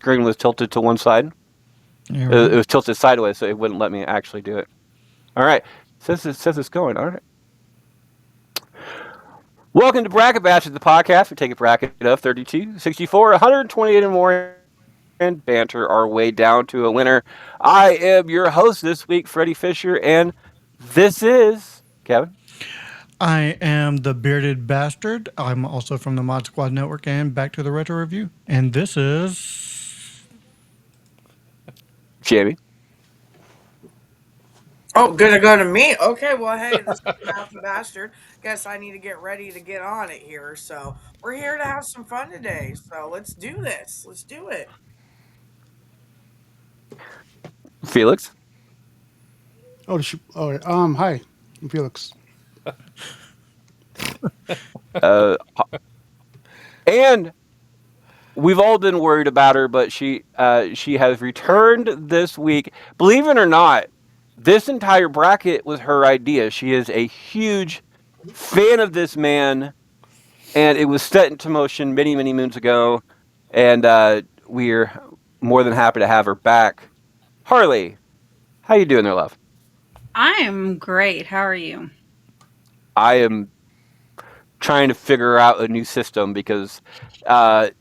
screen was tilted to one side. It was tilted sideways, so it wouldn't let me actually do it. All right. Says it's going. All right. Welcome to Bracket Bash, the podcast. We take a bracket of 32, 64, 128 and more and banter our way down to a winner. I am your host this week, Freddie Fisher, and this is Kevin. I am the Bearded Bastard. I'm also from the Mod Squad Network and Back to the Retro Review. And this is Jamie. Oh, gonna go to me? Okay, well, hey, this is Mathew Bastard. Guess I need to get ready to get on it here. So we're here to have some fun today. So let's do this. Let's do it. Felix. Hi, I'm Felix. And we've all been worried about her, but she has returned this week. Believe it or not, this entire bracket was her idea. She is a huge fan of this man, and it was set into motion many, many moons ago. And we're more than happy to have her back. Harley, how you doing there, love? I'm great. How are you? I am trying to figure out a new system because for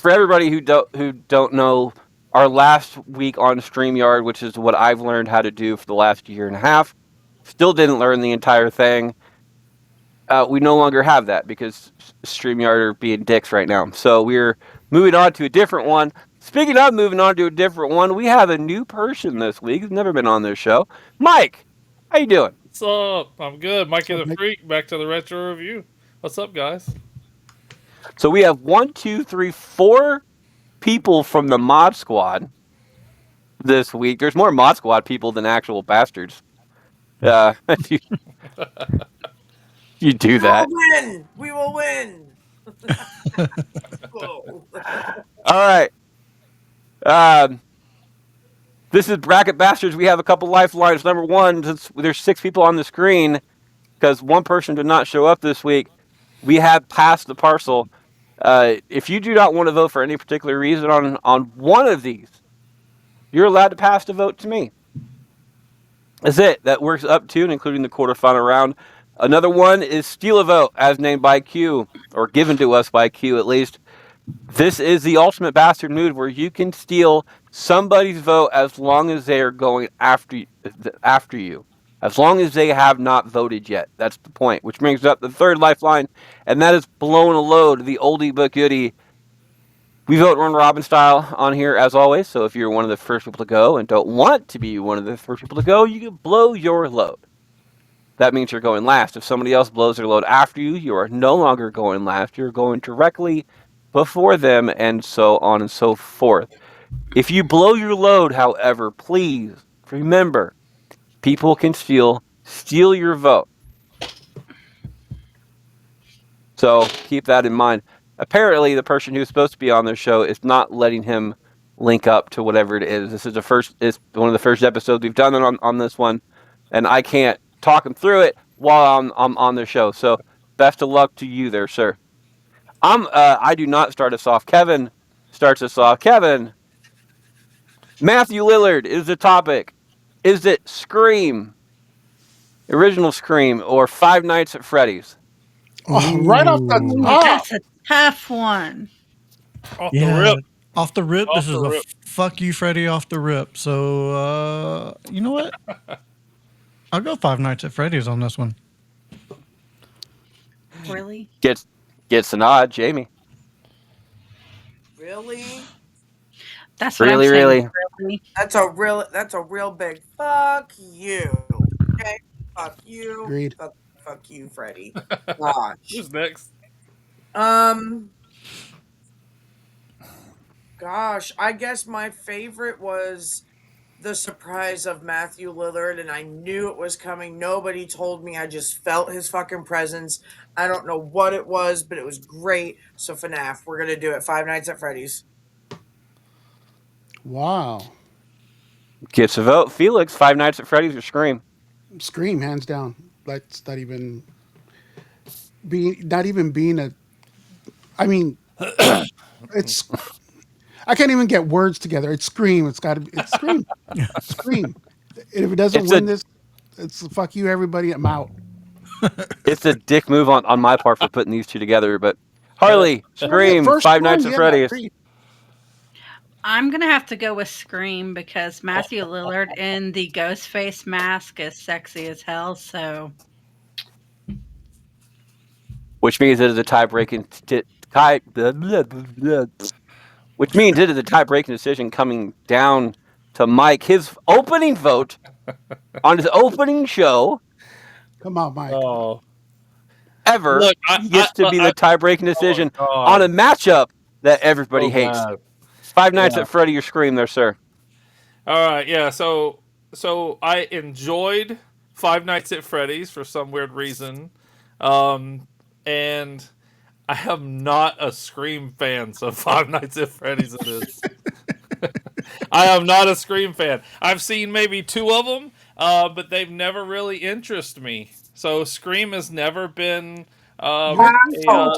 everybody who don't know, our last week on StreamYard, which is what I've learned how to do for the last year and a half, still didn't learn the entire thing. We no longer have that because StreamYard are being dicks right now. So we're moving on to a different one. Speaking of moving on to a different one, we have a new person this week who's never been on this show. Mike, how you doing? What's up? I'm good. Mikey the Freak, back to the Retro Review. What's up, guys? So we have 4 people from the Mod Squad this week. There's more Mod Squad people than actual bastards. You do that. We will win. Whoa. All right. This is Bracket Bastards. We have a couple lifelines. Number one, since there's 6 people on the screen, because one person did not show up this week, we have passed the parcel. If you do not want to vote for any particular reason on one of these, you're allowed to pass the vote to me. That's it. That works up to and including the quarterfinal round. Another one is steal a vote, as named by Q, or given to us by Q at least. This is the ultimate bastard move where you can steal somebody's vote as long as they are going after you. As long as they have not voted yet. That's the point. Which brings up the third lifeline, and that is blown a load, the oldie but goodie. We vote run robin style on here as always, so if you're one of the first people to go and don't want to be one of the first people to go, you can blow your load. That means you're going last. If somebody else blows their load after you, you are no longer going last. You're going directly before them, and so on and so forth. If you blow your load, however, please remember, people can steal your vote. So keep that in mind. Apparently, the person who's supposed to be on this show is not letting him link up to whatever it is. This is it's one of the first episodes we've done on this one, and I can't talk him through it while I'm on the show. So best of luck to you there, sir. I do not start us off. Kevin starts us off. Kevin, Mathew Lillard is the topic. Is it Scream, original Scream, or Five Nights at Freddy's? Oh, right off the top. That's a tough one. Off the rip. Off the rip. Off This the is rip. a fuck you, Freddy, off the rip. So, you know what? I'll go Five Nights at Freddy's on this one. Really? Gets a nod, Jamie. Really? That's what Really, I'm saying. really. That's a real big fuck you. Okay? Fuck you. Agreed. Fuck you, Freddie. Gosh. Who's next? Gosh, I guess my favorite was the surprise of Mathew Lillard, and I knew it was coming. Nobody told me. I just felt his fucking presence. I don't know what it was, but it was great. So FNAF, we're gonna do it. Five Nights at Freddy's. Wow. Gets a vote. Felix, Five Nights at Freddy's or Scream? Scream, hands down. That's not even being a. I mean, it's. I can't even get words together. It's Scream. It's got to be. It's Scream. Scream. And if it doesn't It's win a this, it's fuck you, everybody. I'm out. it's a dick move on my part for putting these two together. But Harley, Well, yeah, Scream, first Five one, Nights at yeah, I Freddy's. agree. I'm gonna have to go with Scream because Matthew Lillard in the ghost face mask is sexy as hell. So Which means it is a tie-breaking which means it is a tie-breaking decision coming down to Mike. His opening vote on his opening show Come on, Mike. Oh, ever look, he gets to be the tie-breaking decision on a matchup that everybody hates. bad. Five Nights Yeah. at Freddy, your Scream there, sir. All right, yeah. So I enjoyed Five Nights at Freddy's for some weird reason, and I am not a Scream fan. So Five Nights at Freddy's it is. I am not a Scream fan. I've seen maybe 2 of them, but they've never really interested me. So Scream has never been Someone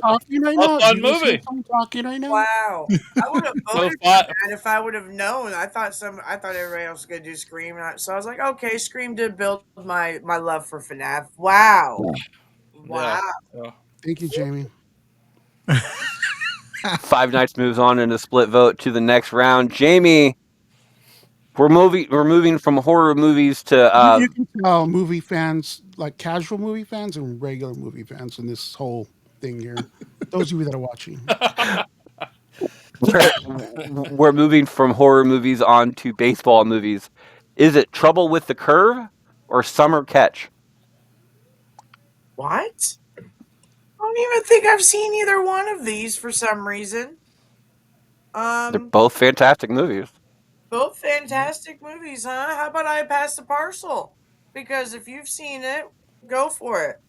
talking right now. fun Did you just hear movie. someone talking right now. Wow. I would have So voted for fi- that if I would have known. I thought everybody else was gonna do Scream, so I was like, okay, Scream did build my love for FNAF. Wow. Wow. yeah. Thank you, Jamie. Five Nights moves on in a split vote to the next round. Jamie, we're moving from horror movies to You can tell movie fans, like casual movie fans and regular movie fans, in this whole thing here. Those of you that are watching. we're moving from horror movies on to baseball movies. Is it Trouble with the Curve or Summer Catch? What? I don't even think I've seen either one of these for some reason. They're both fantastic movies. Both fantastic movies, huh? How about I pass the parcel? Because if you've seen it, go for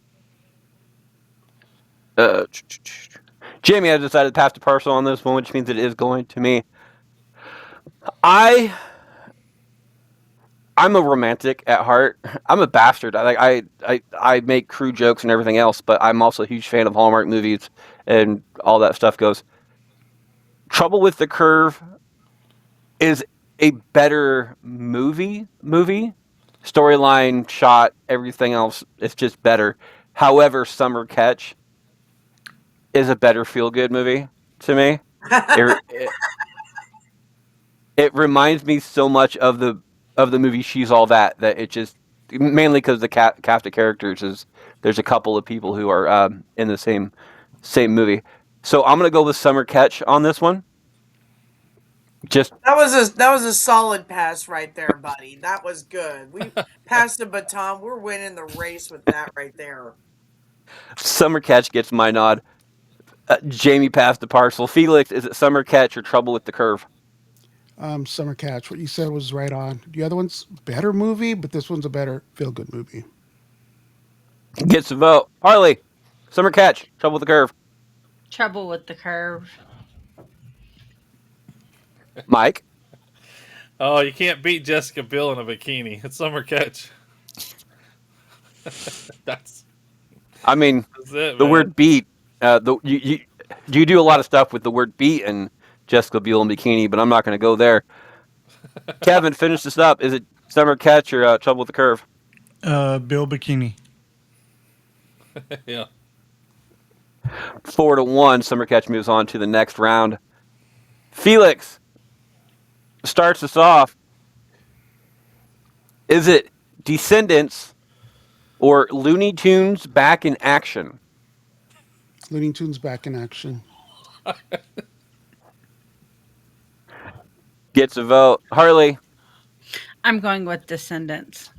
it. Jamie has decided to pass the parcel on this one, which means it is going to me. I'm a romantic at heart. I'm a bastard. I make crude jokes and everything else, but I'm also a huge fan of Hallmark movies and all that stuff goes. Trouble with the Curve is a better movie. Storyline, shot, everything else, it's just better. However, Summer Catch is a better feel-good movie to me. It reminds me so much of the movie She's All That it just, mainly because the cast of characters is, there's a couple of people who are in the same movie. So I'm gonna go with Summer Catch on this one. Just That was a solid pass right there, buddy. That was good. We passed the baton. We're winning the race with that right there. Summer Catch gets my nod. Jamie passed the parcel. Felix, is it Summer Catch or Trouble with the Curve? Summer Catch. What you said was right on. The other one's better movie, but this one's a better feel good movie. Gets a vote. Harley, Summer Catch, Trouble with the Curve. Trouble with the Curve. Mike? Oh, you can't beat Jessica Biel in a bikini. It's Summer Catch. That's it, the man. word beat. You do a lot of stuff with the word beat and Jessica Biel in bikini, but I'm not going to go there. Kevin, finish this up. Is it Summer Catch or Trouble with the Curve? Bill Bikini. Yeah. 4-1. Summer Catch moves on to the next round. Felix starts us off. Is it Descendants or Looney Tunes Back in Action? Looney Tunes back in action. Gets a vote. Harley? I'm going with Descendants.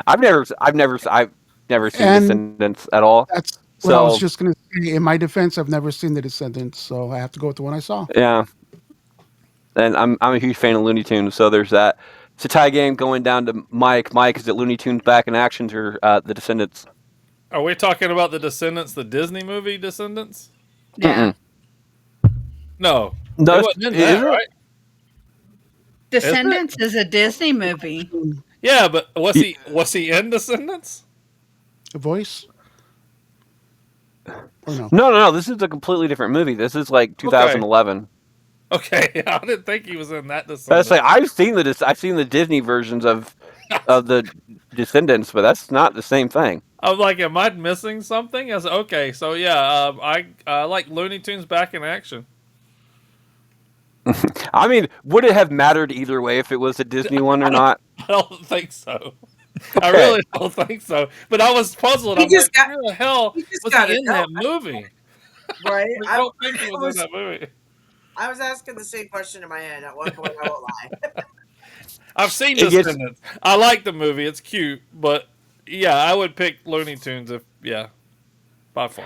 I've never seen And Descendants at all. That's what I was So just going to say. In my defense, I've never seen The Descendants, so I have to go with the one I saw. yeah, and I'm a huge fan of Looney Tunes, so there's that. It's a tie game going down to Mike. Mike, is it Looney Tunes Back in Action or The Descendants? Are we talking about the Descendants, the Disney movie Descendants? Yeah. No. No, It wasn't in is that, it? right? Descendants is a Disney movie. Yeah, but was he in Descendants? The voice? Or no? No. This is a completely different movie. This is like 2011. Okay, I didn't think he was in that I Descendants. say I've seen the Disney versions of the Descendants, but that's not the same thing. I was like, am I missing something? I said, okay, so yeah, I like Looney Tunes back in action. I mean, would it have mattered either way if it was a Disney one or not? I don't think so. I Okay. really don't think so. But I was puzzled. He I'm just like, got- where the hell he just was got he it in that out. movie? Right? I don't think he was in that movie. I was asking the same question in my head at one point. I won't lie. I've seen It gets- Descendants. I like the movie. It's cute, but yeah, I would pick Looney Tunes if by far.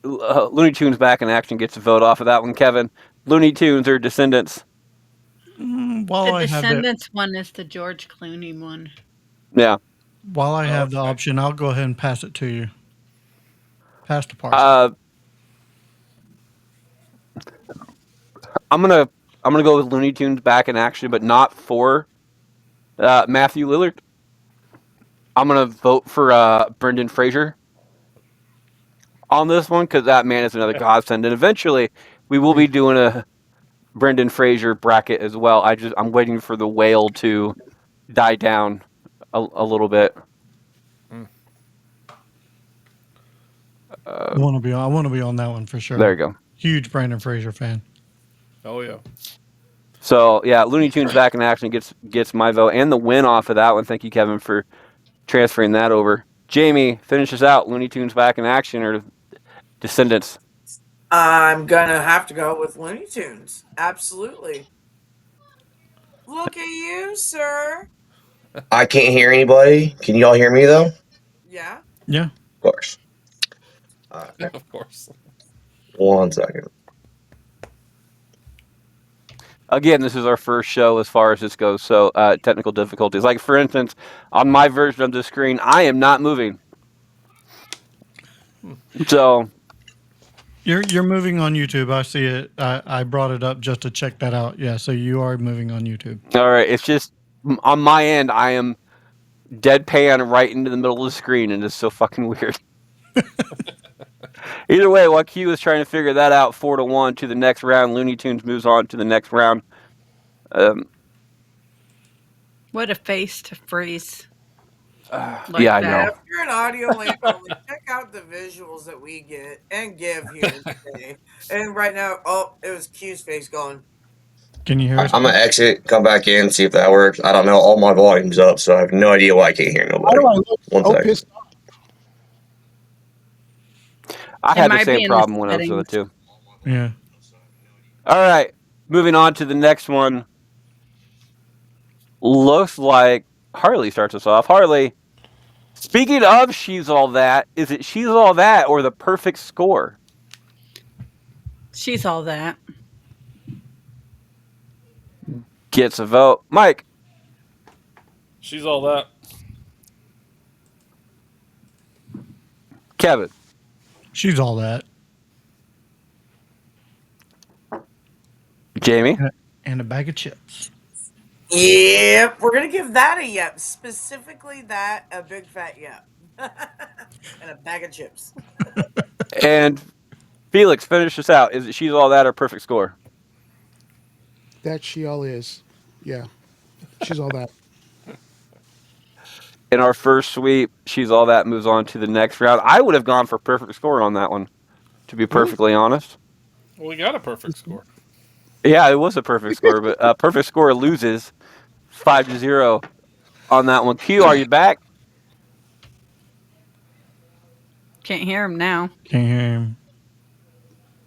Looney Tunes back in action gets a vote off of that one, Kevin. Looney Tunes or Descendants? While The I have that, Descendants one is the George Clooney one. Yeah. while I have the option, I'll go ahead and pass it to you. Pass the parcel. I'm gonna go with Looney Tunes back in action, but not for Mathew Lillard. I'm gonna vote for Brendan Fraser on this one because that man is another godsend, and eventually we will be doing a Brendan Fraser bracket as well. I'm waiting for the whale to die down a little bit. I want to be on that one for sure. There you go. Huge Brandon Fraser fan. Oh yeah. So yeah, Looney Tunes back in action gets my vote and the win off of that one. Thank you, Kevin, for transferring that over. Jamie, finish us out. Looney Tunes back in action or Descendants? I'm gonna have to go with Looney Tunes. Absolutely. Look at you, sir. I can't hear anybody. Can you all hear me though? Of Yeah. Yeah. course. Of course. 1 second. Again, this is our first show as far as this goes, so technical difficulties. Like, for instance, on my version of the screen, I am not moving. So You're moving on YouTube. I see it. I brought it up just to check that out. Yeah, so you are moving on YouTube. all right, it's just on my end, I am deadpan right into the middle of the screen, and it's so fucking weird. Either way, while Q is trying to figure that out, 4-1 to the next round. Looney Tunes moves on to the next round. What a face to freeze. Yeah, I know. If you're an audio land only, check out the visuals that we get and give here today. And right now, it was Q's face going. Can you hear us? I'm gonna exit, come back in, see if that works. I don't know. All my volume's up, so I have no idea why I can't hear Why nobody. do I look 1 so second. pissed off? I It had the might be same in the problem when I was with it settings. too. Yeah. All right, moving on to the next one. Looks like Harley starts us off. Harley, speaking of She's All That, is it She's All That or The Perfect Score? She's all that. Gets a vote. Mike, She's all that. Kevin, She's all that. Jamie, And a bag of chips. Yep, we're gonna give that a yep. Specifically, that a big fat yep, and a bag of chips. and Felix, finish us out. Is it She's All That or Perfect Score? That she all is. Yeah. She's all that. In our first sweep, She's All That moves on to the next round. I would have gone for Perfect Score on that one, to be perfectly honest. Well, we got a perfect score. Yeah, it was a perfect score, but Perfect Score loses 5-0 on that one. Q, are you back? Can't hear him now. Can't hear him.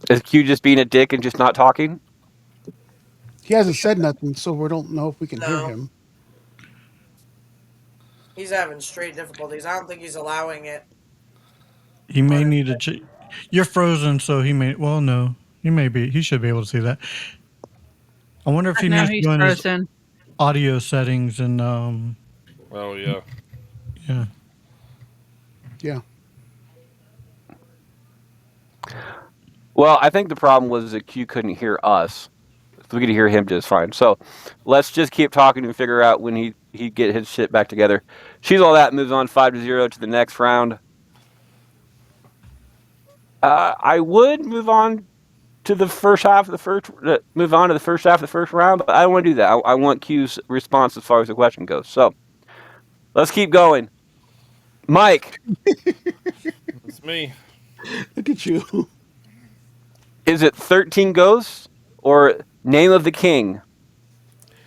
Is Q just being a dick and just not talking? He hasn't said nothing, so we don't know if we can hear No. him. He's having straight difficulties. I don't think he's allowing it. He may need to. You're frozen, so he may. Well, no, he may be. He should be able to see that. I wonder if he Now needs to he's go in his frozen. audio settings and Oh yeah. yeah. Yeah. Well, I think the problem was that Q couldn't hear us. We could hear him just fine. So let's just keep talking and figure out when he get his shit back together. She's All That moves on 5-0 to the next round. I would move on to the first half of the first round, but I don't want to do that. I want Q's response as far as the question goes. So let's keep going. Mike, It's me. Look at you. is it 13 Ghosts or Name of the King?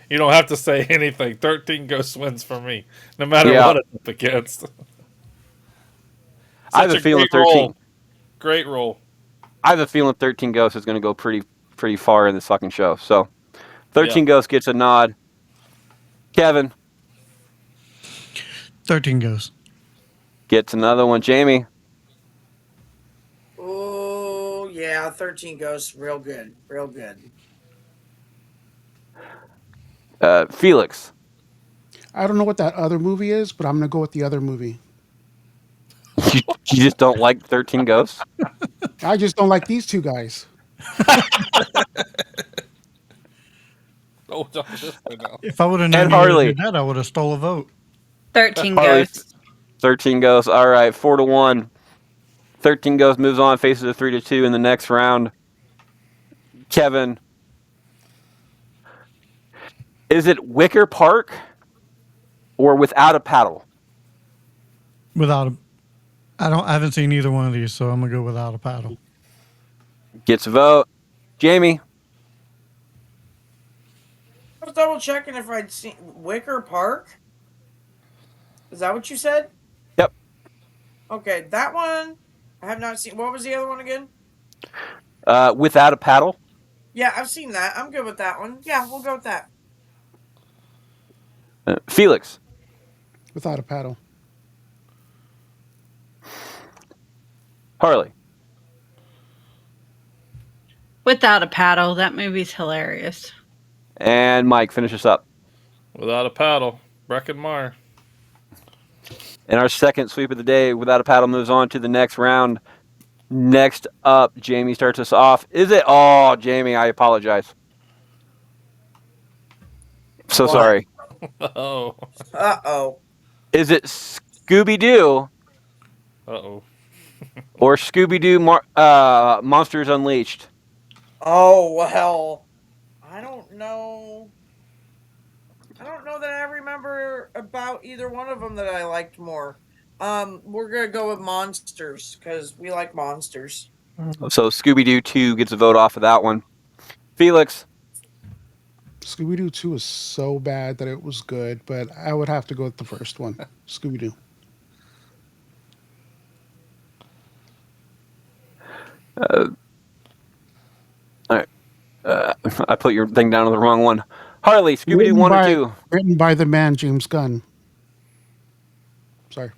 You don't have to say anything. 13 Ghosts wins for me, no matter Yeah. what it's up against. I have a feeling 13. Great roll. I have a feeling 13 Ghosts is going to go pretty far in this fucking show. So 13 Ghosts gets a nod. Kevin 13 Ghosts. gets another one. Jamie, Oh yeah, 13 Ghosts, real good, real good. Felix. I don't know what that other movie is, but I'm gonna go with the other movie. You just don't like 13 Ghosts? I just don't like these two guys. Oh, don't just say no. If I would have And known you were Harley. gonna do that, I would have stole a vote. 13 Harley, Ghosts. 13 Ghosts. All right, 4-1. 13 Ghosts moves on, faces a 3-2 in the next round. Kevin, is it Wicker Park or Without a Paddle? Without a, I haven't seen either one of these, so I'm gonna go without a paddle. Gets a vote. Jamie, I was double checking if I'd seen Wicker Park. Is that what you said? Yep. Okay, that one I have not seen. What was the other one again? Without a Paddle. Yeah, I've seen that. I'm good with that one. Yeah, we'll go with that. Felix, Without a paddle. Harley, Without a Paddle. That movie's hilarious. and Mike. Finish us up. Without a paddle, Breckenmeyer. And our second sweep of the day, Without a Paddle, moves on to the next round. Next up, Jamie starts us off. Is it? Oh, Jamie, I apologize. So What? sorry. Oh. Uh-oh. Is it Scooby-Doo Uh-oh. or Scooby-Doo Monsters Unleashed? Oh, well. I don't know. I don't know that I remember about either one of them that I liked more. We're going to go with Monsters because we like monsters. So Scooby-Doo 2 gets a vote off of that one. Felix, Scooby Doo 2 is so bad that it was good, but I would have to go with the first one. Scooby Doo. I put your thing down on the wrong one. Harley, Scooby-Doo 1 or 2? Written by the man James Gunn. Sorry.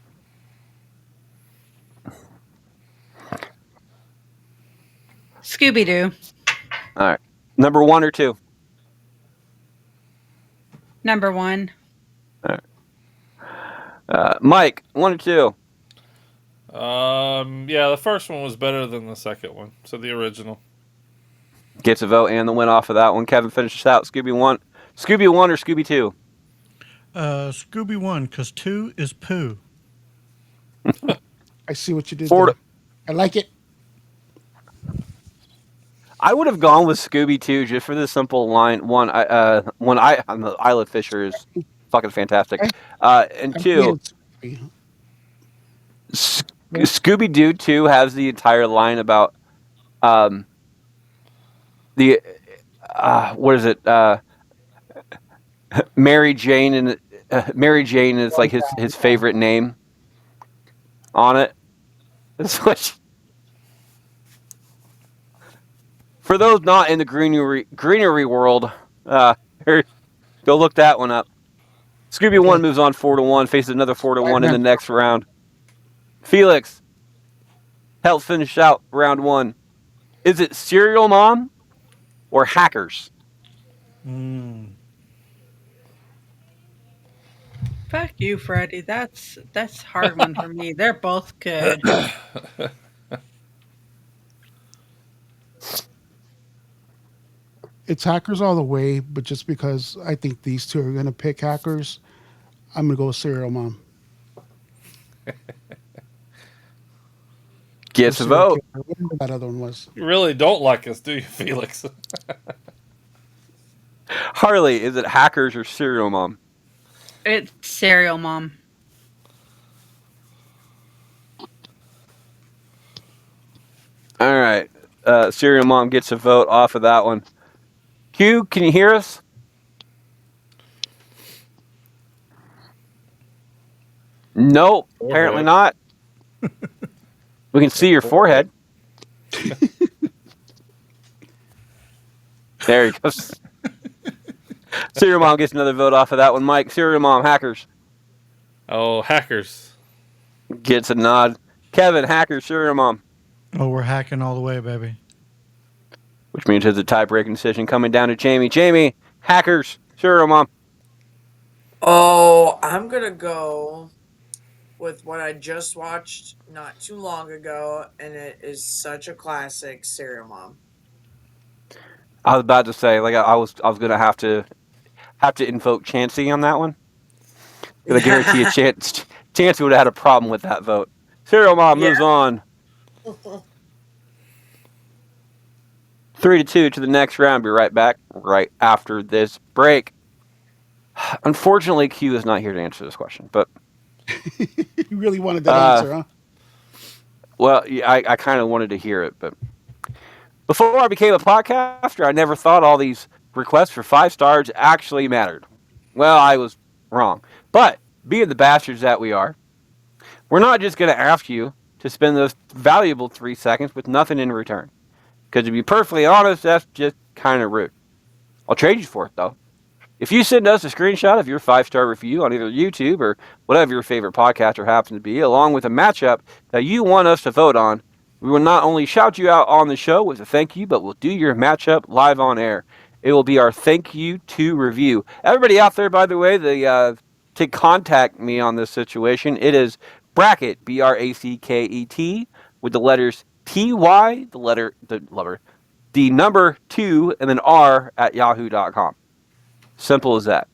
Scooby Doo. All right. Number 1 or 2? Number 1. Mike, 1 or 2? Yeah, the first one was better than the second one. So the original. Gets a vote and the win off of that one. Kevin finishes out. Scooby 1 or Scooby 2? Scooby 1, because 2 is poo. I see what you did Ford- there. I like it. I would have gone with Scooby 2 just for the simple line. The Isle of Fisher is fucking fantastic. And I 2, hated Scooby. Scooby Doo 2 has the entire line about the what is it? Mary Jane, and Mary Jane is like his favorite name on it. It's which, for those not in the greenery world, go look that one up. Scooby 1 moves on 4-1, faces another 4-1 in the next round. Felix, help finish out round 1. Is it Serial Mom or Hackers? Fuck you, Freddie. That's a hard one for me. They're both good. It's Hackers all the way, but just because I think these two are going to pick Hackers, I'm going to go with Serial Mom. Gets a serial vote. killer, whatever that other one was. You really don't like us, do you, Felix? Harley, is it Hackers or Serial Mom? It's Serial Mom. All right. Serial Mom gets a vote off of that one. Q, can you hear us? Nope, apparently not. We can see your forehead. There he goes. Serial Mom gets another vote off of that one. Mike, Serial Mom, Hackers Oh, hackers. gets a nod. Kevin, Hackers, Serial Mom. Oh, we're hacking all the way, baby. Which means it's a tie-breaking decision coming down to Jamie. Jamie, Hackers, Serial Mom. Oh, I'm gonna go with what I just watched not too long ago, and it is such a classic, Serial Mom. I was about to say, like I was gonna have to invoke Chancey on that one. Because I guarantee you, Chancey would have had a problem with that vote. Serial Mom moves on 3-2 to the next round. Be right back right after this break. Unfortunately, Q is not here to answer this question, but You really wanted that answer, huh? well, yeah, I kind of wanted to hear it, but before I became a podcaster, I never thought all these requests for 5 stars actually mattered. Well, I was wrong. But being the bastards that we are, we're not just going to ask you to spend those valuable 3 seconds with nothing in return. Because to be perfectly honest, that's just kind of rude. I'll trade you for it, though. If you send us a screenshot of your 5-star review on either YouTube or whatever your favorite podcaster happens to be, along with a matchup that you want us to vote on, we will not only shout you out on the show with a thank you, but we'll do your matchup live on air. It will be our thank you to review. Everybody out there, by the way, to contact me on this situation, it is Bracket, BRACKET, with the letters TY, the number 2, and then R at yahoo.com. Simple as that.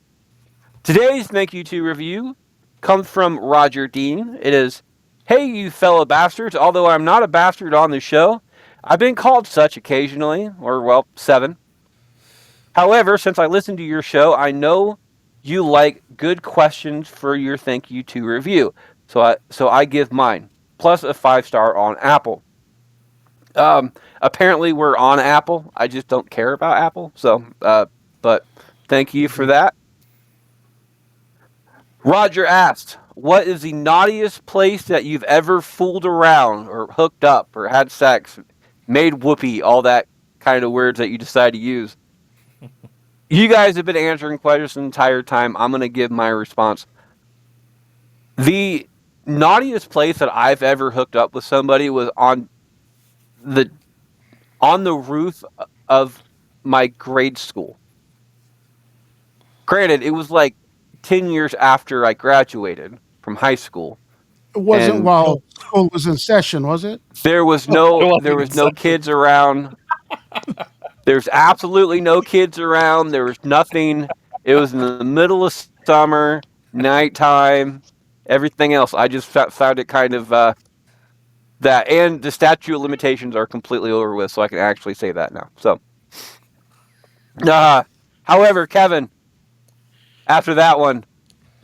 Today's thank you to review comes from Roger Dean. It is, hey, you fellow bastards, although I'm not a bastard on the show, I've been called such occasionally, or, well, 7. However, since I listen to your show, I know you like good questions for your thank you to review. So I give mine, plus a 5-star on Apple. Apparently we're on Apple. I just don't care about Apple. So, but thank you for that. Roger asked, what is the naughtiest place that you've ever fooled around or hooked up or had sex, made whoopee, all that kind of words that you decide to use? You guys have been answering questions the entire time. I'm going to give my response. The naughtiest place that I've ever hooked up with somebody was on the roof of my grade school. Granted, it was like 10 years after I graduated from high school. It wasn't And while school was in session, was it? there was no kids around. There's absolutely no kids around. There was nothing. It was in the middle of summer, nighttime, everything else. I just found it kind of that, and the statute of limitations are completely over with, so I can actually say that now. So, however, Kevin, after that one,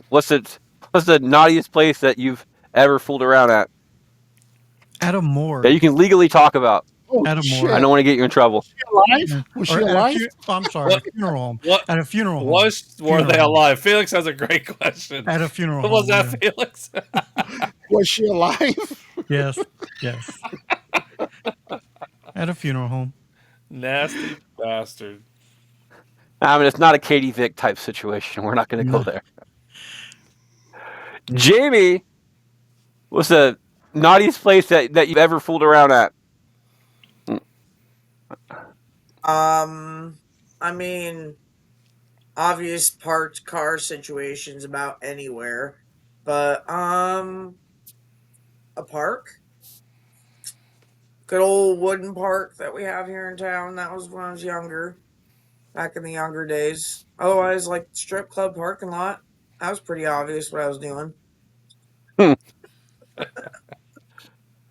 what's the naughtiest place that you've ever fooled around at At a morgue. that you can legally talk about? Oh, At a shit. morgue. I don't want to get you in trouble. Alive? Was she Or at a alive? I'm sorry, at a funeral home. What At a funeral home. were Funeral they home. alive? Felix has a great question. At a funeral What was home. that, Felix? Was she alive? Yes. Yes. At a funeral home. Nasty bastard. I mean, it's not a Katie Vick type situation. We're not going to go there. Jamie, what's the naughtiest place that you've ever fooled around at? I mean, obvious parked car situations about anywhere, but a park, good old wooden park that we have here in town. That was when I was younger, back in the younger days. Otherwise, like strip club parking lot, that was pretty obvious what I was doing.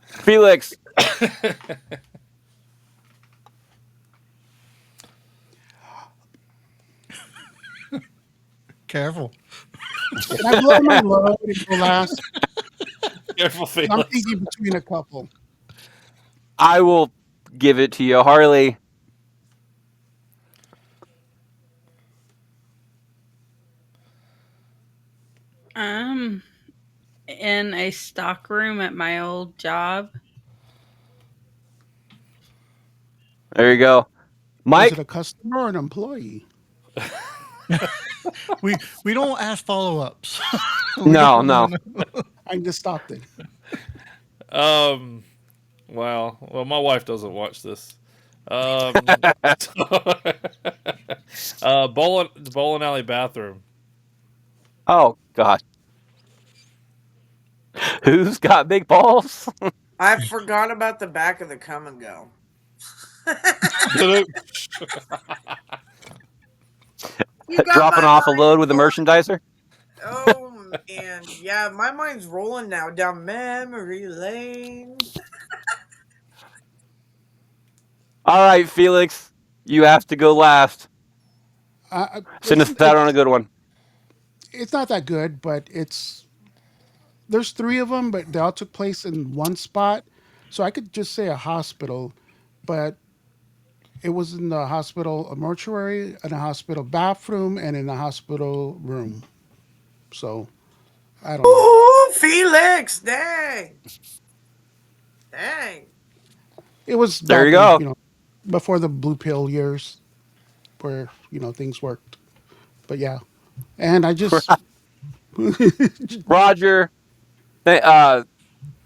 Felix, Careful. Can I blow my load and go last? Careful, 'Cause I'm Felix. thinking between a couple. I will give it to you, Harley. Um, in a stock room at my old job. There you go. Was it Mike? a customer or an employee? We don't ask follow ups. No. I can just stop then. Wow. Well, my wife doesn't watch this. Bowling alley bathroom. Oh, God. Who's got big balls? I forgot about the back of the come and go. You got Dropping my off a mind load with a rolling. merchandiser? Oh man, yeah, my mind's rolling now down memory lane. All right, Felix. You have to go last. Send us out on a good one. It's not that good, but there's three of them, but they all took place in one spot. So I could just say a hospital, but it was in the hospital a mortuary, in a hospital bathroom, and in a hospital room. So I don't know. Ooh, Felix, dang, dang. It was There you back in go. before the blue pill years, where things worked. But yeah, and I just Roger.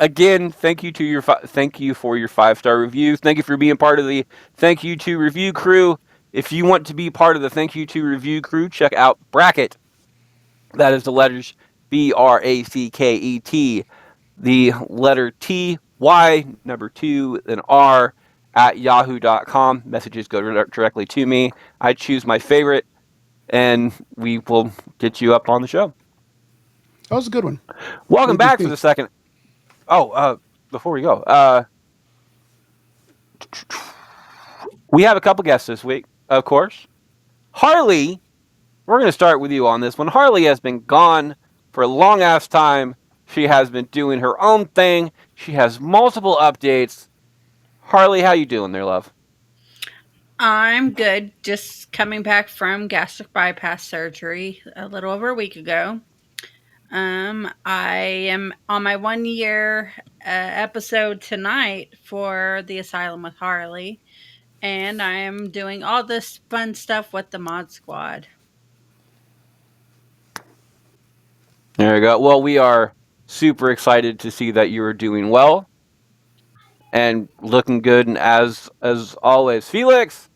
Again, thank you to thank you for your 5-star reviews. Thank you for being part of the Thank You to Review crew. If you want to be part of the Thank You to Review crew, check out Bracket. That is the letters BRACKET, the letter T, Y, number 2, then R at yahoo.com. Messages go directly to me. I choose my favorite, and we will get you up on the show. that was a good one. Welcome Made me back for think. the second. Oh, before we go, we have a couple guests this week, of course. Harley, we're going to start with you on this one. Harley has been gone for a long ass time. She has been doing her own thing. She has multiple updates. Harley, how you doing there, love? I'm good. Just coming back from gastric bypass surgery a little over a week ago. I am on my 1 year episode tonight for the Asylum with Harley, and I am doing all this fun stuff with the Mod Squad. There you go. Well, we are super excited to see that you are doing well and looking good, and as always, Felix,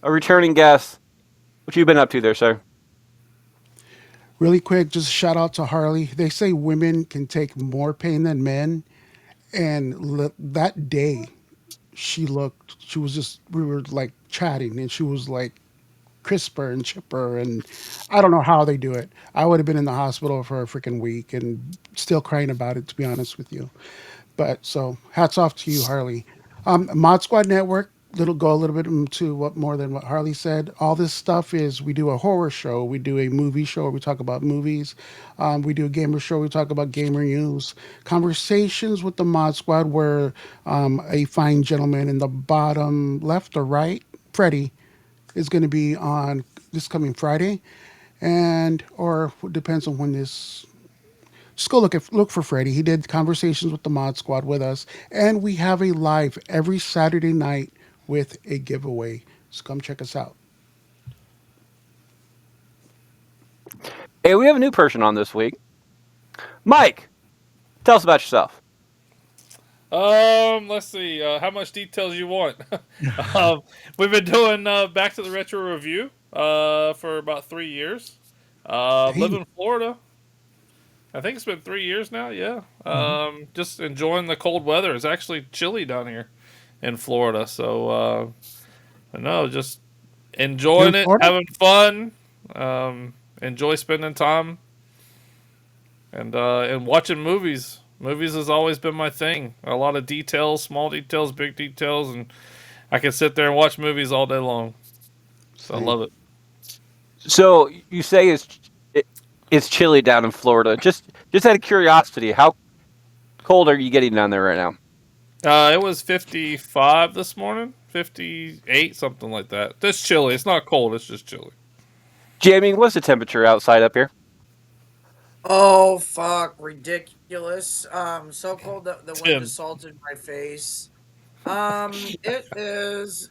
a returning guest. What you been up to there, sir? Really quick, just a shout out to Harley. They say women can take more pain than men, and that day, she was just, we were like chatting, and she was like crisper and chipper, and I don't know how they do it. I would have been in the hospital for a freaking week and still crying about it, to be honest with you. But so hats off to you, Harley. Mod Squad Network. Little go a little bit into what more than what Harley said. All this stuff is we do a horror show, we do a movie show where we talk about movies, we do a gamer show, we talk about gamer news, conversations with the Mod Squad where a fine gentleman in the bottom left or right, Freddie, is going to be on this coming Friday, and or it depends on when this. Just go look for Freddie. He did conversations with the Mod Squad with us, and we have a live every Saturday night with a giveaway. So come check us out. Hey, we have a new person on this week. Mike, tell us about yourself. Let's see. How much details you want? We've been doing Back to the Retro Review for about 3 years. Live in Florida. I think it's been 3 years now. Yeah. Just enjoying the cold weather. It's actually chilly down here in Florida. So, no, just enjoying it, Florida? having fun. Enjoy spending time and watching movies. Movies has always been my thing. A lot of details, small details, big details, and I can sit there and watch movies all day long. So I Same. love it. So you say it's chilly down in Florida. Just out of curiosity, how cold are you getting down there right now? It was 55 this morning, 58, something like that. It's chilly. It's not cold. It's just chilly. Jamie, what's the temperature outside up here? Oh fuck, ridiculous. So cold that the wind Tim. assaulted my face. It is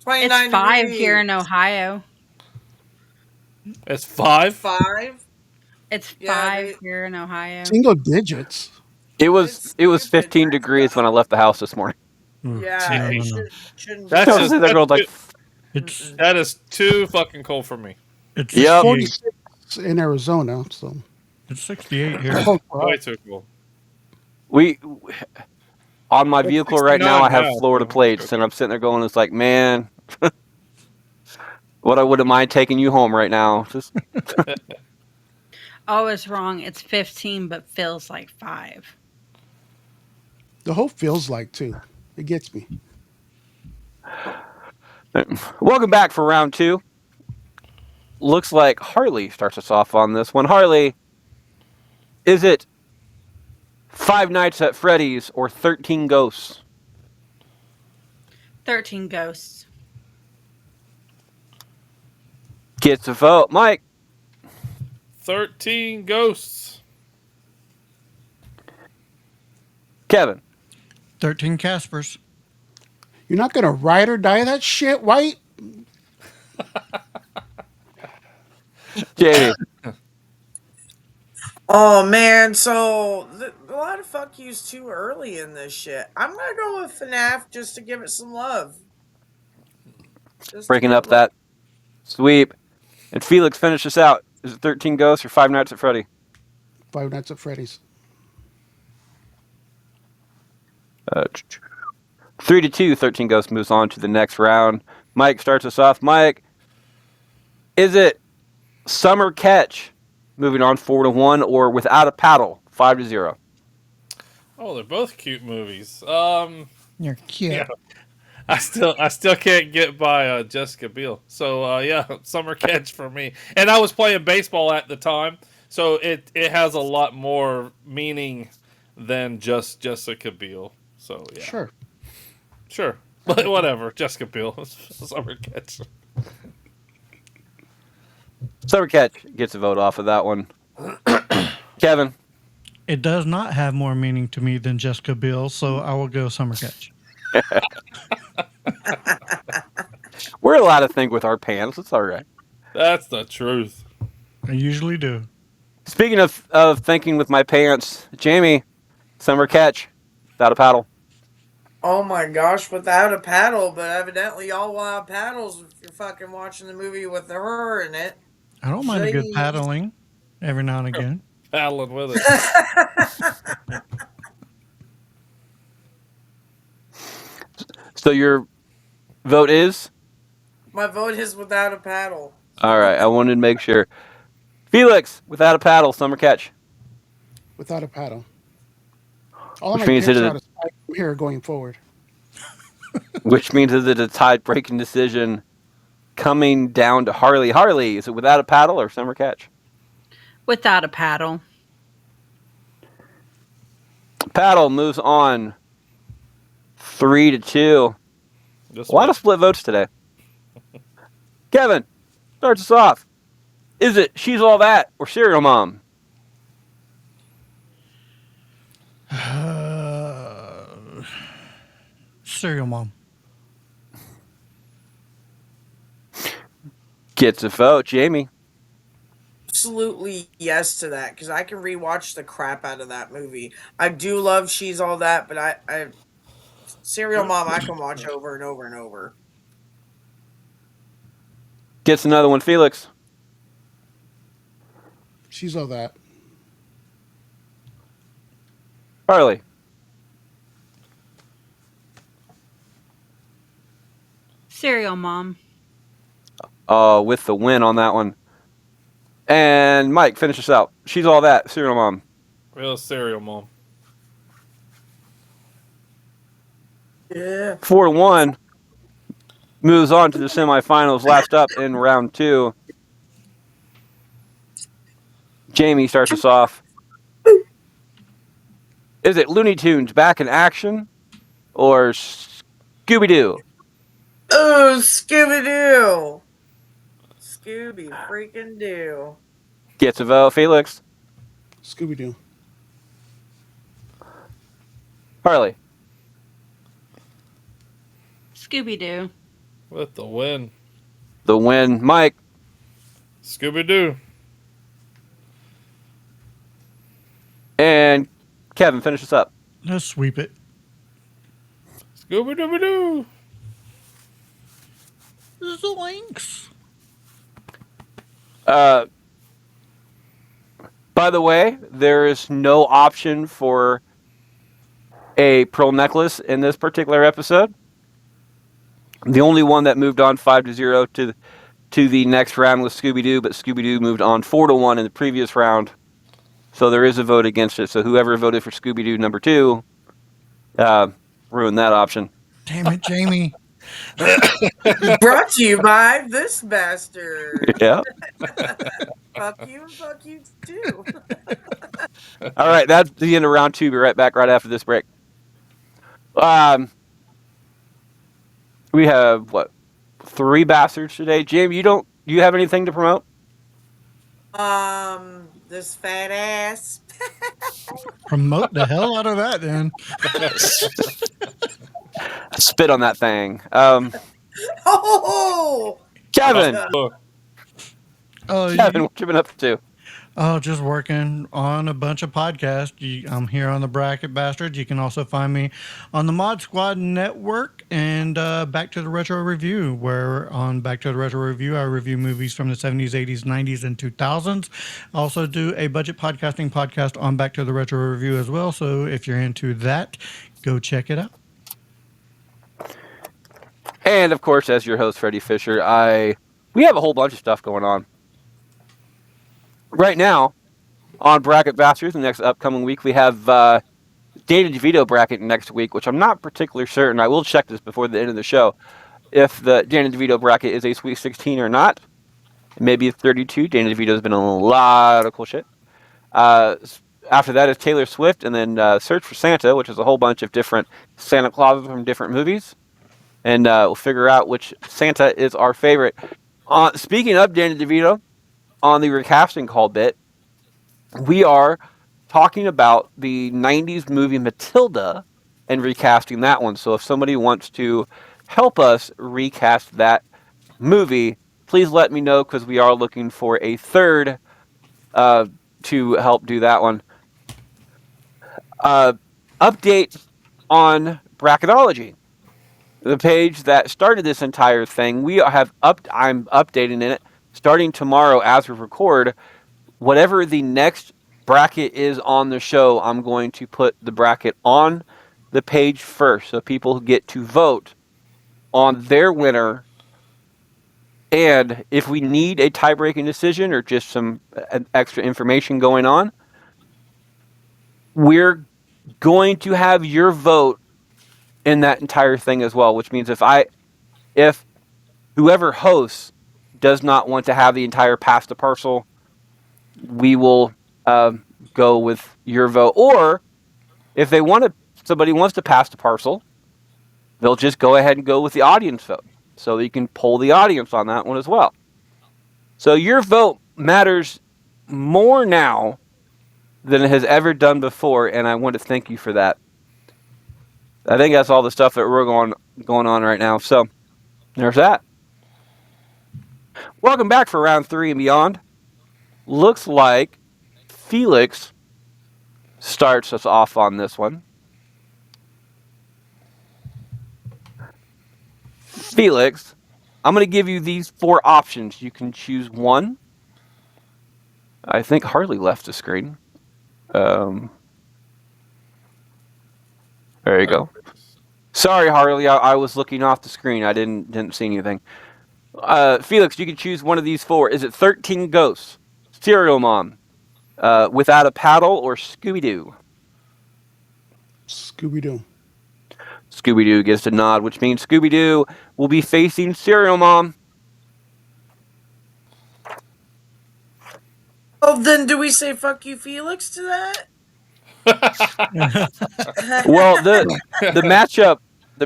29 It's 5 degrees. here in Ohio. It's 5. 5. It's Yeah, 5 here in Ohio. Single digits. It was It's 15 stupid. degrees when I left the house this morning. Ooh, Yeah, no, it no, no. shouldn't That's be. So just- they're going like, It's That is too fucking cold for me. it's Yep. 68. 46 in Arizona. So It's 68 here. cold for Way us. too cold. we on my It's vehicle right now. I 69 have now, Florida so- plates, and I'm sitting there going, "It's like, man, what I wouldn't mind taking you home right now." Just Oh, it's wrong. It's 15, but feels like 5. The whole feels like too. It gets me. welcome back for round 2. Looks like Harley starts us off on this one. Harley, is it Five Nights at Freddy's or 13 Ghosts? 13 ghosts. Gets a vote. Mike, 13 ghosts. Kevin, 13 Caspers. You're not gonna ride or die that shit, White. Jamie. Oh man, so a lot of fuck yous too early in this shit. I'm gonna go with FNAF just to give it some love. Just to Breaking give up it that sweep. And Felix, finish us out. Is it 13 Ghosts or Five Nights at Freddy? Five Nights at Freddy's. 3-2, 13 Ghosts moves on to the next round. Mike starts us off. Mike, is it Summer Catch moving on 4-1 or Without a Paddle 5-0? Oh, they're both cute movies. You're cute. Yeah. I still can't get by Jessica Biel. So yeah, Summer Catch for me. And I was playing baseball at the time, so it has a lot more meaning than just Jessica Biel. So yeah, Sure. but whatever. Jessica Biel, Summer Catch. Summer Catch gets a vote off of that one. Kevin, It does not have more meaning to me than Jessica Biel, so I will go Summer Catch. we're allowed to think with our pants. It's all right. That's the truth. I usually do. Speaking of thinking with my pants, Jamie, Summer Catch, Without a Paddle. Oh my gosh, Without a Paddle, but evidently y'all will have paddles if you're fucking watching the movie with her in it. I don't mind a good Jeez. paddling every now and again. Paddling with it. So your vote is? My vote is Without a Paddle. All right, I wanted to make sure. Felix, Without a Paddle, Summer Catch. Without a paddle. All of Which my means picks it are is- out of spite from here going forward. Which means that it's a tie-breaking decision coming down to Harley. Harley, is it Without a Paddle or Summer Catch? Without a paddle. Paddle moves on 3-2. This A lot one. of split votes today. Kevin, starts us off. Is it She's All That or Serial Mom? Serial Mom. Gets a vote. Jamie. Absolutely yes to that, because I can rewatch the crap out of that movie. I do love She's All That, but I Serial Mom I can watch over and over and over. Gets another one. Felix. She's all that. Harley. Serial Mom. With the win on that one. And Mike, finish us out. She's all that. Serial mom. Real cereal mom. Yeah. 4-1 moves on to the semifinals. Last up in round 2. Jamie starts us off. Is it Looney Tunes Back in Action or Scooby Doo? Oh, Scooby Doo. Scooby freaking Doo. Gets a vote. Felix. Scooby Doo. Harley. Scooby Doo. With the win. The win. Mike. Scooby Doo. And Kevin, finish us up. Let's sweep it. Scooby Dooby Doo. Zoinks. By the way, there is no option for a pearl necklace in this particular episode. The only one that moved on 5-0 to the next round was Scooby Doo, but Scooby Doo moved on 4-1 in the previous round. So there is a vote against it. So whoever voted for Scooby Doo number 2 ruined that option. Damn it, Jamie. Brought to you by this bastard. Yeah. Fuck you and fuck you too. All right, that's the end of round 2. Be right back right after this break. We have 3 bastards today. Jamie, you have anything to promote? This fat ass. Promote the hell out of that, then. Spit on that thing. Oh, Kevin, Oh, Kevin, what you been up to? Oh, just working on a bunch of podcasts. I'm here on the Bracket Bastards. You can also find me on the Mod Squad Network and Back to the Retro Review, where on Back to the Retro Review, I review movies from the 70s, 80s, 90s, and 2000s. I also do a budget podcasting podcast on Back to the Retro Review as well. So if you're into that, go check it out. And of course, as your host, Freddie Fisher, we have a whole bunch of stuff going on. Right now, on Bracket Bastards, the next upcoming week, we have Dana DeVito bracket next week, which I'm not particularly certain. I will check this before the end of the show, if the Dana DeVito bracket is a Sweet 16 or not. Maybe it's 32. Dana DeVito's been in a lot of cool shit. After that is Taylor Swift, and then Search for Santa, which is a whole bunch of different Santa Clauses from different movies. And we'll figure out which Santa is our favorite. Speaking of Dana DeVito, on the recasting call bit, we are talking about the 90s movie Matilda and recasting that one. So if somebody wants to help us recast that movie, please let me know, because we are looking for a third to help do that one. Update on Bracketology. The page that started this entire thing, I'm updating in it. Starting tomorrow as we record, whatever the next bracket is on the show, I'm going to put the bracket on the page first, so people get to vote on their winner. And if we need a tie-breaking decision or just some extra information going on, we're going to have your vote in that entire thing as well, which means if whoever hosts does not want to have the entire pass the parcel, we will go with your vote. Or if somebody wants to pass the parcel, they'll just go ahead and go with the audience vote. So you can poll the audience on that one as well. So your vote matters more now than it has ever done before, and I want to thank you for that. I think that's all the stuff that we're going on right now. So there's that. Welcome back for round 3 and beyond. Looks like Felix starts us off on this one. Felix, I'm going to give you these 4 options. You can choose one. I think Harley left the screen. There you go. Sorry, Harley. I was looking off the screen. I didn't see anything. Felix, you can choose one of these 4. Is it 13 Ghosts, Cereal Mom, Without a Paddle, or Scooby Doo? Scooby Doo. Scooby Doo gets a nod, which means Scooby Doo will be facing Cereal Mom. Oh, then do we say fuck you, Felix, to that? Well, the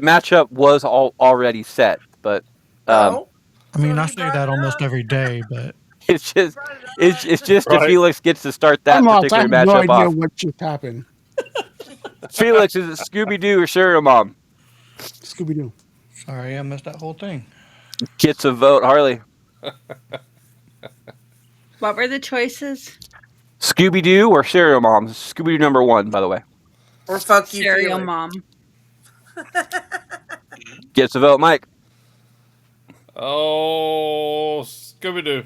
matchup was already set, but Oh. I mean, So I you say brought that it almost up. every day, but it's just Brought it up. it's just if Right. Felix gets to start that I'm lost. I particular have no matchup idea off. what just happened. Felix, is it Scooby Doo or Cereal Mom? Scooby Doo. sorry, I missed that whole thing. Gets a vote, Harley. What were the choices? Scooby Doo or Cereal Mom? Scooby Doo number 1, by the way. Or fuck you, Cereal Felix. Mom. Gets a vote, Mike. Oh, Scooby Doo.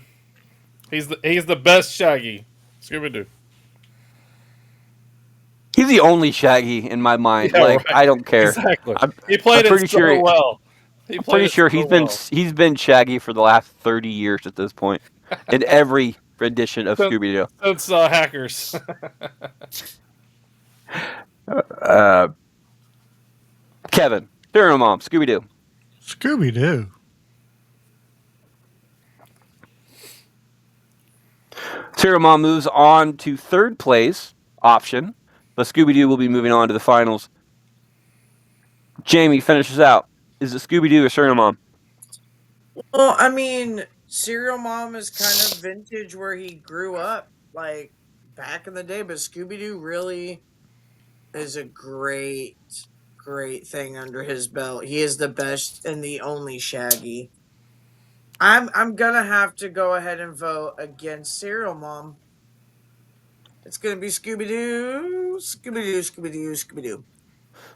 He's the best Shaggy. Scooby Doo. He's the only Shaggy in my mind. Yeah, like right. I don't care. Exactly. I'm He played pretty it so sure- well. pretty sure he's been Shaggy for the last 30 years at this point in every rendition of So- Scooby Doo. Since Hackers. Kevin, Cereal Mom, Scooby Doo. Scooby Doo. Cereal Mom moves on to third place option, but Scooby Doo will be moving on to the finals. Jamie finishes out. Is it Scooby Doo or Cereal Mom? Well, I mean, Serial Mom is kind of vintage where he grew up, like back in the day, but Scooby Doo really is a great thing under his belt. He is the best and the only Shaggy. I'm gonna have to go ahead and vote against Serial Mom. It's gonna be Scooby Doo, Scooby Doo, Scooby Doo, Scooby Doo.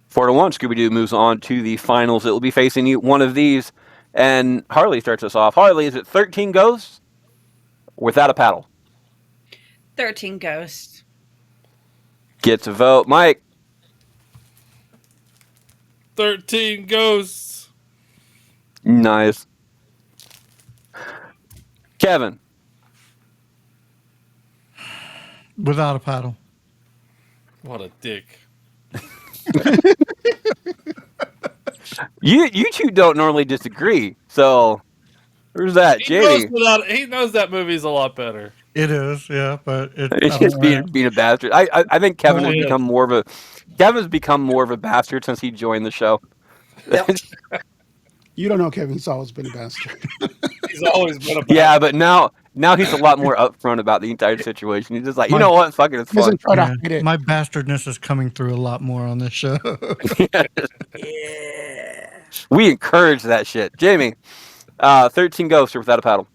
4-1, Scooby Doo moves on to the finals. It will be facing one of these, and Harley starts us off. Harley, is it 13 Ghosts or Without a Paddle? 13 Ghosts. Gets a vote. Mike, 13 Ghosts. nice. Kevin, Without a Paddle. What a dick. you two don't normally disagree, so there's that. Jamie, He knows that movie's a lot better. It is, yeah, but it's just being a bastard. I think Kevin has become more of a bastard since he joined the show. Yep. You don't know Kevin. He's always been a bastard. He's always been a bad Yeah, but now he's a lot more upfront about the entire situation. He's just like, you know what, fuck it, it's He doesn't fun. try to hide it. My bastardness is coming through a lot more on this show. Yeah. We encourage that shit. Jamie, 13 Ghosts or Without a Paddle?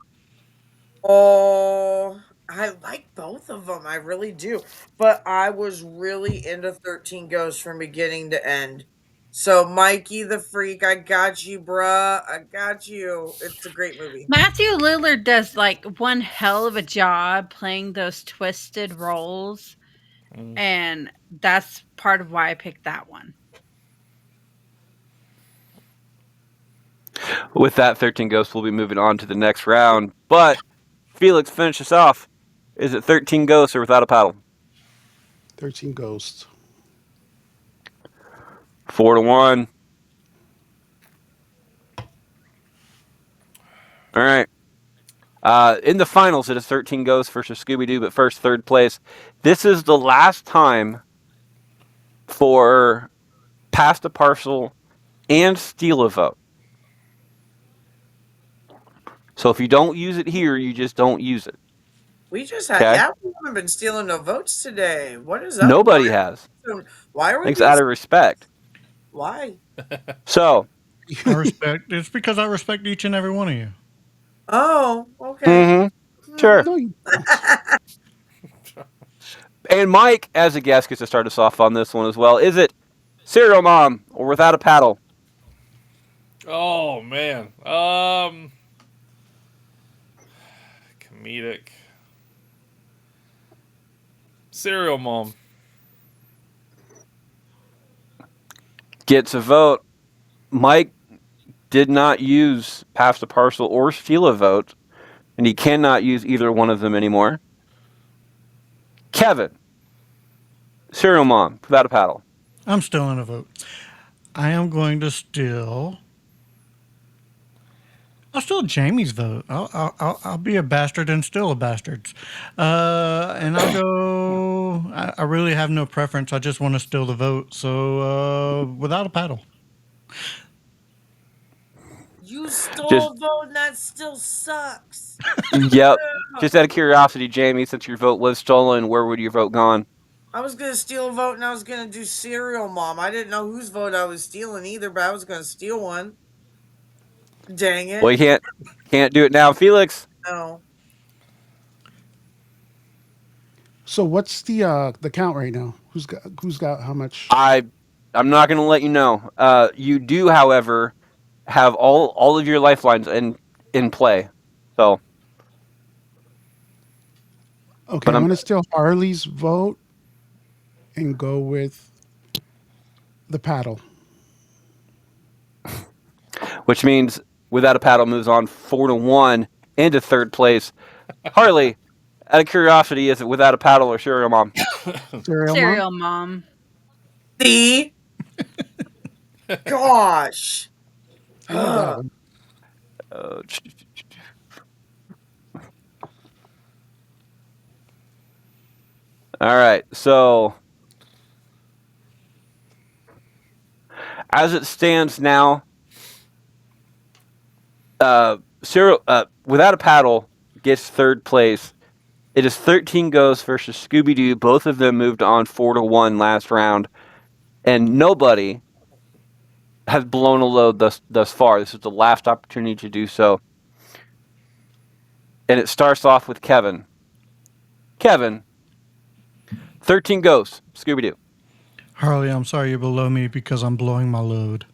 Oh, I like both of them. I really do. But I was really into 13 Ghosts from beginning to end. So, Mikey the Freak, I got you, bruh. I got you. It's a great movie. Matthew Lillard does like one hell of a job playing those twisted roles. And that's part of why I picked that one. With that, 13 Ghosts will be moving on to the next round. But Felix, finish us off. Is it 13 Ghosts or Without a Paddle? 13 Ghosts. 4-1. All right. In the finals, it is 13 Ghosts versus Scooby Doo, but first, third place. This is the last time for Pass the Parcel and Steal a Vote. So if you don't use it here, you just don't use it. We just had, Okay. yeah, we haven't been stealing no votes today. What is up? Nobody has. Why are we Thanks being- out of respect. Why? So, I respect. It's because I respect each and every one of you. Oh, okay. sure. No, you And Mike, as a guest, gets to start us off on this one as well. Is it Cereal Mom or Without a Paddle? Oh man. Comedic. Cereal Mom. Gets a vote. Mike did not use Pass the Parcel or Steal a Vote, and he cannot use either one of them anymore. Kevin, Serial Mom, without a paddle. I'm still in a vote. I am going to steal. I'll steal Jamie's vote. I'll be a bastard and still a bastard. And I'll go. I really have no preference. I just want to steal the vote. So without a paddle. You stole Just- a vote and that still sucks. Yep. Just out of curiosity, Jamie, since your vote was stolen, where would your vote gone? I was gonna steal a vote and I was gonna do Serial Mom. I didn't know whose vote I was stealing either, but I was gonna steal one. Dang it. Well, you can't do it now, Felix. No. So what's the count right now? Who's got how much? I'm not going to let you know. You do, however, have all of your lifelines in play. So Okay, but I'm I'm- gonna steal Harley's vote and go with the paddle. which means without a paddle moves on 4-1 into third place. Harley, out of curiosity, is it without a paddle or Serial Mom? Serial Mom? Serial Mom. See? Gosh. I knew that one. Uh, all right, so as it stands now, without a paddle gets third place. It is 13 Ghosts versus Scooby Doo. Both of them moved on 4-1 last round, and nobody has blown a load thus far. This is the last opportunity to do so, and it starts off with Kevin. Kevin, 13 Ghosts, Scooby Doo. Harley, I'm sorry you're below me because I'm blowing my load.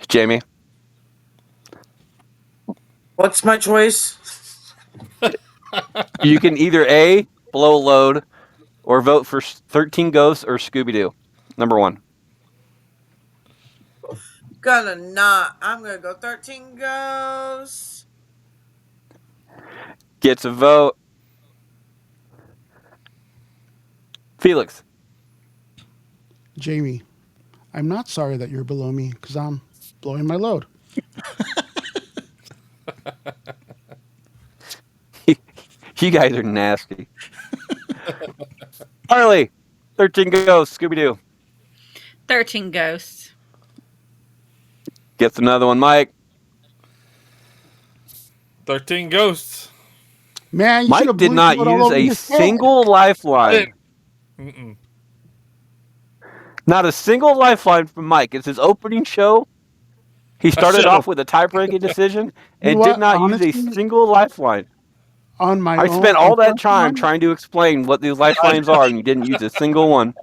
Jamie, What's my choice? you can either A, blow a load, or vote for 13 Ghosts or Scooby Doo. Number one. I'm gonna go 13 Ghosts. Gets a vote. Felix. Jamie, I'm not sorry that you're below me because I'm blowing my load. You guys are nasty. Harley, 13 Ghosts, Scooby Doo. 13 Ghosts. Gets another one, Mike. 13 Ghosts. Man, you should Mike have did not use a single lifeline. Mm-mm. Not a single lifeline from Mike. It's his opening show. He started should've- off with a tie-breaking decision and You know did what? not use Honestly, a single lifeline. on my I own. spent all that first time trying to explain what these lifelines are, and you didn't use a single one.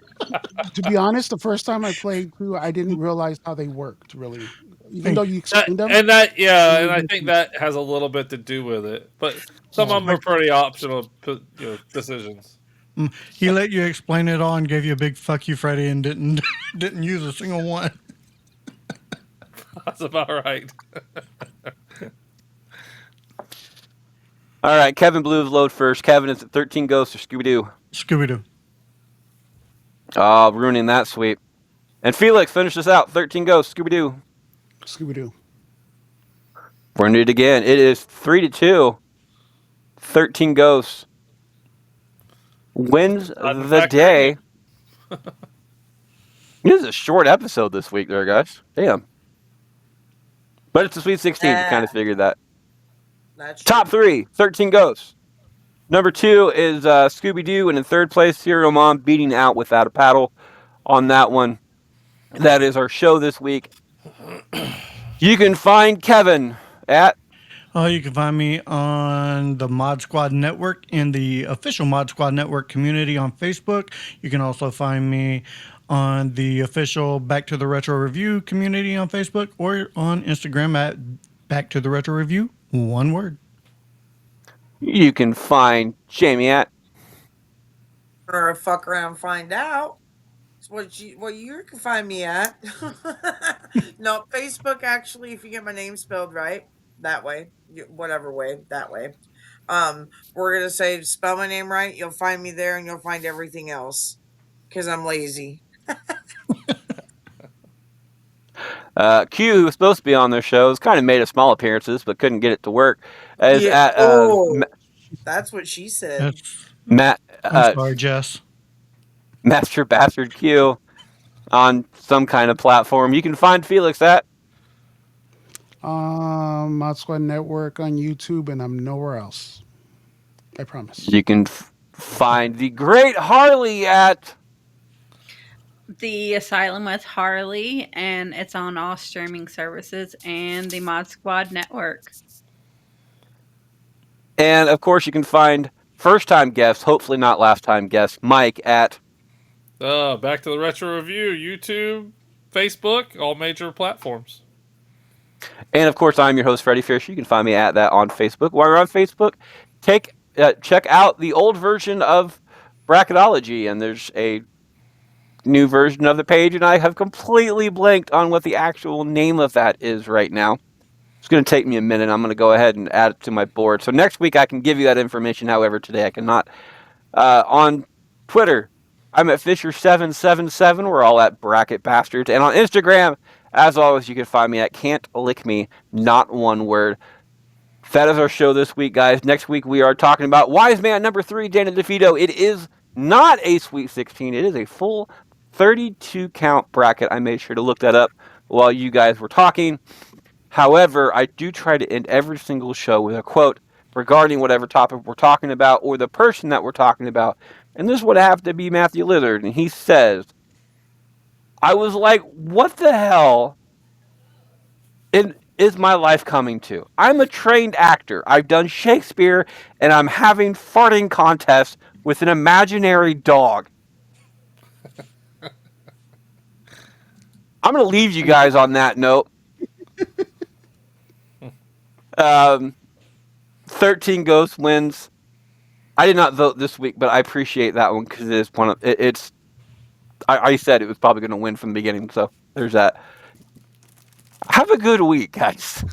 To be honest, the first time I played through, I didn't realize how they worked really. Even Hey, though you explained them, and I think that has a little bit to do with it. But some of them are pretty optional decisions. He let you explain it all and gave you a big fuck you, Freddie, and didn't didn't use a single one. That's about right. All right, Kevin Blue's load first. Kevin, is it 13 Ghosts or Scooby-Doo? Scooby Doo. Oh, ruining that sweep. And Felix, finish this out. 13 Ghosts, Scooby-Doo. Scooby Doo. We're going to do it again. It is 3-2. 13 Ghosts wins the day. This is a short episode this week there, guys. Damn. But it's a Sweet 16. You kind of figured that. That's Top 3, 13 Ghosts. Number 2 is Scooby-Doo, and in third place, Serial Mom beating out Without a Paddle on that one. That is our show this week. You can find Kevin at... You can find me on the Mod Squad Network in the official Mod Squad Network community on Facebook. You can also find me on the official Back to the Retro Review community on Facebook or on Instagram at Back to the Retro Review. One word. You can find Jamie at... Or fuck around and find out. It's what you can find me at. No, Facebook actually, if you get my name spelled right, that way, whatever way, that way. We're gonna say spell my name right. You'll find me there, and you'll find everything else because I'm lazy. Q, who was supposed to be on their shows, kind of made a small appearances but couldn't get it to work. Is Yeah. at That's what she said. That's, Matt I'm sorry, Jess. Master Bastard Q on some kind of platform. You can find Felix at Mod Squad Network on YouTube, and I'm nowhere else. I promise. you can find the great Harley at The Asylum with Harley, and it's on all streaming services and the Mod Squad Network. and of course you can find first time guest, hopefully not last time guest, Mike at Back to the Retro Review, YouTube, Facebook, all major platforms. and of course I'm your host Freddie Fisher. You can find me at that on Facebook. While you're on Facebook, check out the old version of Bracketology, and there's a new version of the page, and I have completely blanked on what the actual name of that is right now. It's going to take me a minute. I'm going to go ahead and add it to my board. So next week I can give you that information. However, today I cannot. On Twitter, I'm at Fisher777. We're all at Bracket Bastards. And on Instagram, as always, you can find me at Can't Lick Me, not one word. That is our show this week, guys. Next week we are talking about Wise Man number 3, Dana DeVito. It is not a Sweet 16. It is a full 32 count bracket. I made sure to look that up while you guys were talking. However, I do try to end every single show with a quote regarding whatever topic we're talking about or the person that we're talking about. And this would have to be Mathew Lillard. And he says, I was like, what the hell is my life coming to? I'm a trained actor. I've done Shakespeare, and I'm having farting contests with an imaginary dog. I'm going to leave you guys on that note. 13 Ghosts wins. I did not vote this week, but I appreciate that one because it is one of it's. I said it was probably going to win from the beginning, so there's that. Have a good week, guys.